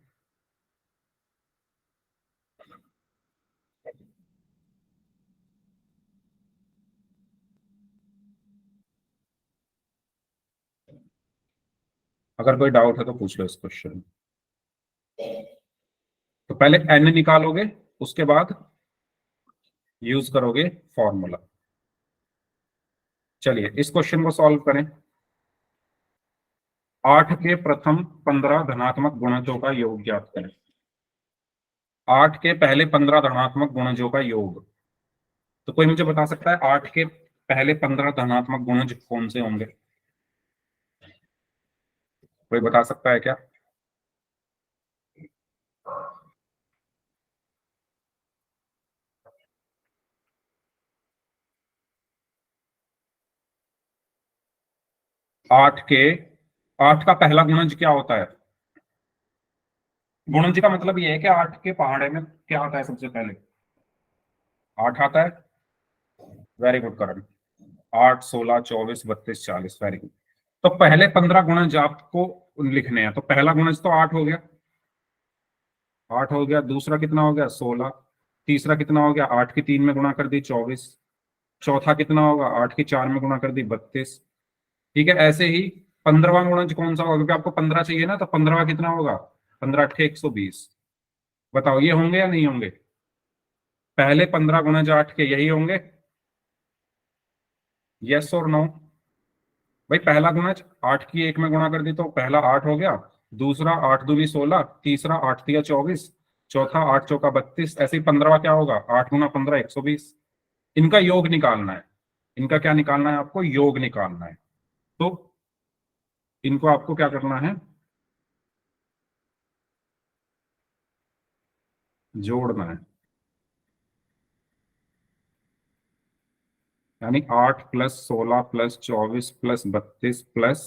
अगर कोई डाउट है तो पूछ लो इस क्वेश्चन। तो पहले n निकालोगे, उसके बाद यूज करोगे फॉर्मूला। चलिए इस क्वेश्चन को सॉल्व करें। 8 के प्रथम 15 धनात्मक गुणजों का योग ज्ञात करें। 8 के पहले 15 धनात्मक गुणजों का योग, तो कोई मुझे बता सकता है 8 के पहले 15 धनात्मक गुणज कौन से होंगे? कोई बता सकता है क्या? आठ का पहला गुणज क्या होता है? गुणज का मतलब ये है कि 8 के पहाड़े में क्या आता है सबसे पहले? 8 आता है, वेरी गुड करण, 8 16 24 32 40, वेरी गुड। तो पहले 15 गुणज आपको लिखने हैं, तो पहला गुणज तो 8 हो गया, 8 हो गया, दूसरा कितना हो गया 16, तीसरा कितना हो गया 8 की 3 में गुणा कर दी 24, चौथा कितना होगा 8 की 4 में गुणा कर दी 32। ठीक है, ऐसे ही 15वां गुणज कौन सा होगा, क्योंकि आपको 15 चाहिए ना, तो 15वां कितना होगा 15 8 120। बताओ ये होंगे या नहीं होंगे? पहले 15 गुणज 8 के यही होंगे, यस और नो? भाई पहला गुणज 8 की 1 में गुणा कर दी तो पहला 8 हो गया, दूसरा 8 दूनी 16, तीसरा 8 तिया 24, चौथा 8 चौका 32, ऐसे ही 15वां क्या होगा 8 गुना 15 120। इनका योग निकालना है, इनका क्या निकालना है आपको, योग निकालना है। तो इनको आपको क्या करना है, जोड़ना है, यानी 8 + 16 + 24 + 32 प्लस,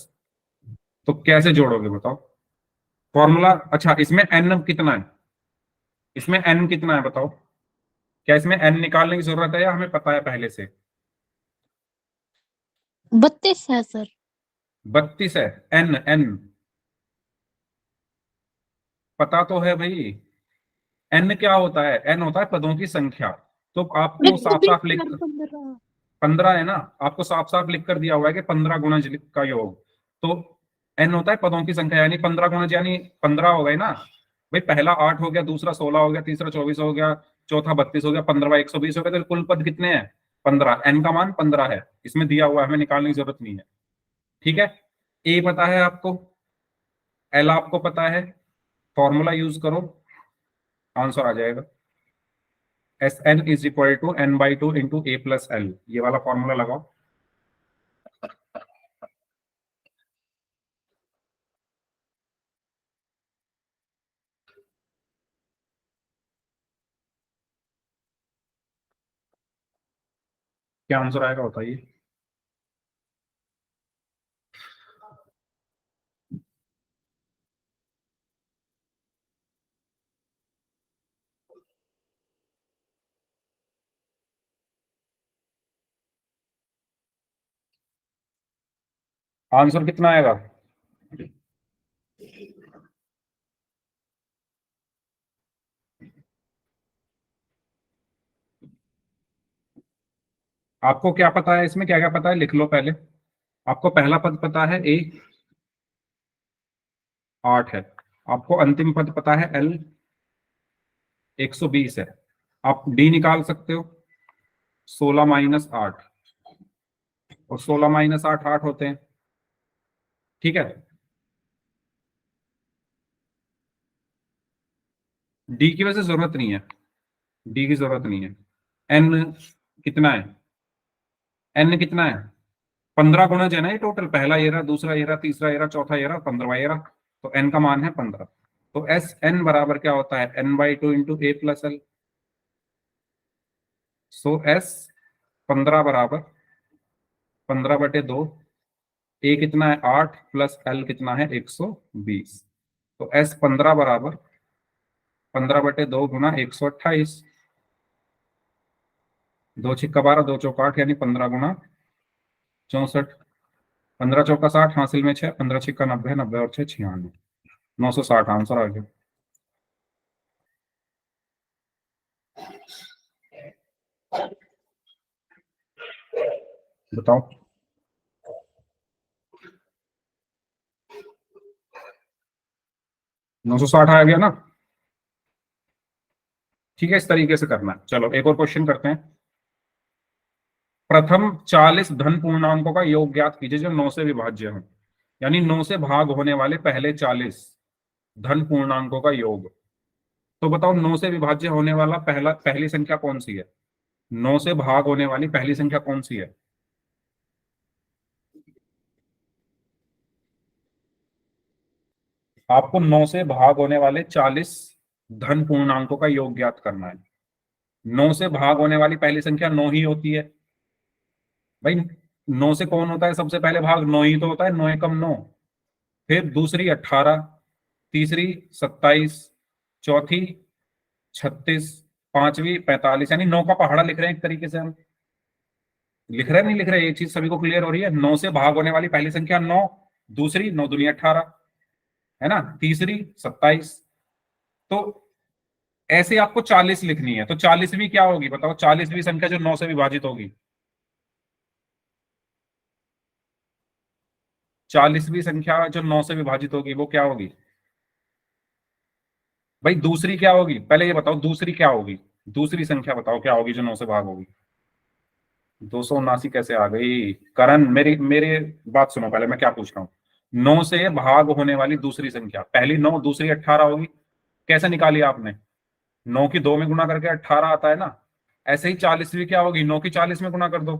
तो कैसे जोड़ोगे बताओ फॉर्मूला? अच्छा इसमें n कितना है, इसमें n कितना है बताओ, क्या इसमें n निकालने की जरूरत है या हमें पता है पहले से? 32 है सर। 32 है, n पता तो है भाई। n क्या होता है, n होता है पदों की संख्या, तो आपको साफ साफ लिख, 15 है ना, आपको साफ साफ लिख कर दिया हुआ है कि 15 गुणज का योग, तो n होता है पदों की संख्या, यानी 15 गुणज यानी 15 हो गए ना भाई। पहला 8 हो गया, दूसरा 16 हो गया, तीसरा 24 हो गया, चौथा 32 हो गया, 15वां 120 हो गया, तो कुल पद कितने हैं 15। n का मान 15 है, इसमें दिया हुआ है, हमें निकालने की जरूरत नहीं है। ठीक है, a पता है आपको, l आपको पता है, फॉर्मूला यूज करो, आंसर आ जाएगा। Sn = n/2 × a + l, ये वाला फॉर्मूला लगाओ, क्या आंसर आएगा बताइए। आंसर कितना आएगा? आपको क्या पता है इसमें, क्या क्या पता है, लिख लो पहले। आपको पहला पद पता है ए 8 है। आपको अंतिम पद पता है एल 120 है। आप डी निकाल सकते हो, 16 - 8, और 16 - 8 8 होते हैं। ठीक है, डी की वजह से जरूरत नहीं है, डी की जरूरत नहीं है। एन कितना है? एन कितना है? 15 गुणज है ना ये टोटल, पहला ये रहा, दूसरा ये रहा, तीसरा ये रहा, चौथा ये रहा, 15वां ये रहा। तो एन का मान है 15। तो एस एन बराबर क्या होता है? n/2 इंटू ए प्लस एल। सो एस 15 बराबर 15/2। ए कितना है? 8 प्लस एल कितना है? 120। तो एस 15 बराबर 15/2 गुना 128। 2 × 6 = 12, 2 × 4 = 8, यानी 15 × 64। 15 × 4 = 60, हासिल में 6, 15 × 6 = 90, 90 और 6 = 96। 960 आंसर आ गया। बताओ। 960 आ गया ना? ठीक है, इस तरीके से करना है। चलो एक और क्वेश्चन करते हैं। प्रथम 40 धन पूर्णांकों का योग ज्ञात कीजिए जो 9 से विभाज्य हो। यानी 9 से भाग होने वाले पहले 40 धन पूर्णांकों का योग। तो बताओ 9 से विभाज्य होने वाला पहली संख्या कौन सी है? 9 से भाग होने वाली पहली संख्या कौन सी है? आपको 9 से भाग होने वाले 40 धन पूर्णांकों का योग ज्ञात करना है। 9 से भाग होने वाली पहली संख्या 9 ही होती है भाई। 9 से कौन होता है सबसे पहले भाग? 9 ही तो होता है, 9 एकम 9। फिर दूसरी 18, तीसरी 27, चौथी 36, पांचवी 45, यानी 9 का पहाड़ा लिख रहे हैं एक तरीके से हम। लिख रहे हैं नहीं लिख रहे, ये चीज सभी को क्लियर हो रही है? 9 से भाग होने वाली पहली संख्या 9, दूसरी 9 दूनी 18, है ना, तीसरी 27। तो ऐसे आपको 40 लिखनी है। तो 40वीं क्या होगी बताओ? 40वीं संख्या जो 9 से विभाजित होगी, 40वीं संख्या जो 9 से विभाजित होगी वो क्या होगी भाई? दूसरी क्या होगी? पहले ये बताओ दूसरी क्या होगी? दूसरी संख्या बताओ क्या होगी जो 9 से भाग होगी? 279 कैसे आ गई? करण मेरी मेरी बात सुनो पहले, मैं क्या पूछ रहा हूँ। 9 से भाग होने वाली दूसरी संख्या, पहली 9 दूसरी 18 होगी। कैसे निकाली आपने? 9 की 2 में गुना करके 18 आता है ना। ऐसे ही 40वीं क्या होगी? 9 की 40 में गुना कर दो।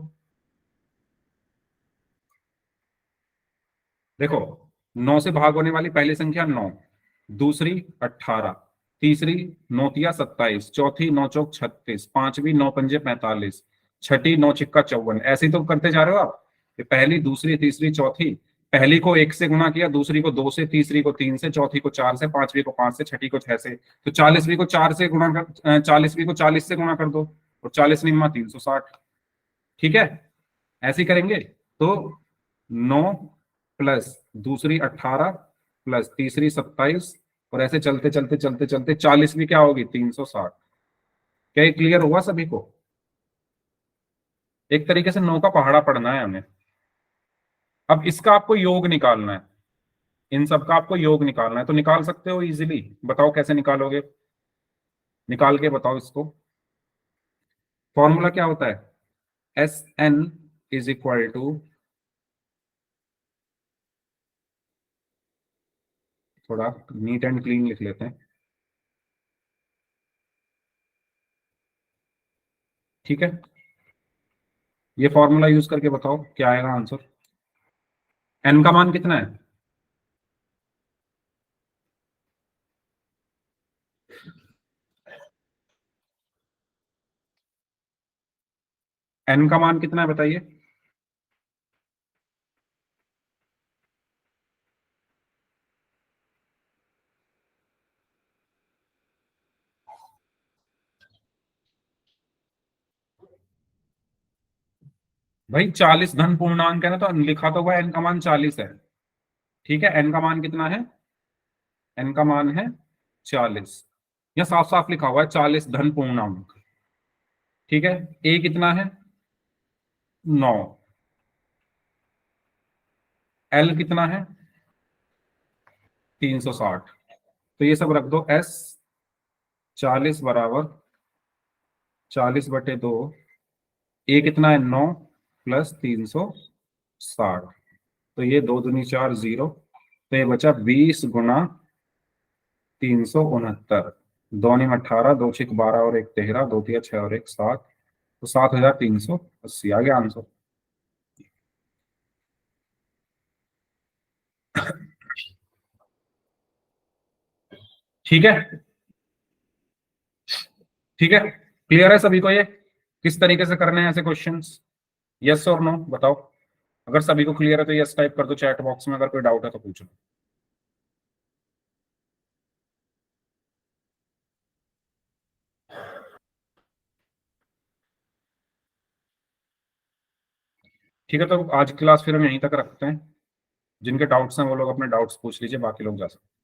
देखो 9 से भाग होने वाली पहली संख्या 9, दूसरी 18, तीसरी 9 तिया 27, चौथी 9 चौक 36, पांचवी 9 पंजे 45, छठी 9 छिक्का 54। ऐसे ही तो करते जा रहे हो आप। ये पहली, दूसरी, तीसरी, चौथी। पहली को 1 से गुणा किया, दूसरी को 2 से, तीसरी को 3 से, चौथी को 4 से, पांचवी को 5 से, छठी को 6 से। तो 40वीं को 4 से गुणा कर, 40वीं को 40 से गुणा कर दो, और 40 निम्मा 360। ठीक है, ऐसे ही करेंगे। तो 9 प्लस दूसरी 18 प्लस तीसरी 27, और ऐसे चलते चलते चलते चलते 40वीं क्या होगी? 360। क्या ये क्लियर हुआ सभी को? एक तरीके से 9 का पहाड़ा पढ़ना है हमें। अब इसका आपको योग निकालना है, इन सब का आपको योग निकालना है। तो निकाल सकते हो इजीली, बताओ कैसे निकालोगे? निकाल के बताओ इसको। फॉर्मूला क्या होता है? SN = थोड़ा नीट एंड क्लीन लिख लेते हैं। ठीक है, ये फॉर्मूला यूज करके बताओ क्या आएगा आंसर। एन का मान कितना है? n का मान कितना है बताइए? भाई 40 धन पूर्णांक है ना, तो लिखा तो हुआ n का मान 40 है। ठीक है, n का मान कितना है? n का मान है 40। यह साफ साफ लिखा हुआ है 40 धन पूर्णांक। ठीक है, a कितना है? 9। l कितना है? 360। तो ये सब रख दो, s 40 बराबर 40/2। a कितना है? 9 प्लस 360। तो ये 2 दूनी 4 0। तो ये बचा 20 गुना 369। 2 में 18, 2 6 12 और 1 13, 2 3 6 और 1 7। तो 7380 आ गया आंसर। ठीक है, ठीक है, क्लियर है सभी को ये किस तरीके से करने हैं ऐसे क्वेश्चंस? यस और नो बताओ। अगर सभी को क्लियर है तो यस टाइप कर दो चैट बॉक्स में, अगर कोई डाउट है तो पूछो। ठीक है, तो आज की क्लास फिर हम यहीं तक रखते हैं। जिनके डाउट्स हैं वो लोग अपने डाउट्स पूछ लीजिए, बाकी लोग जा सकते हैं।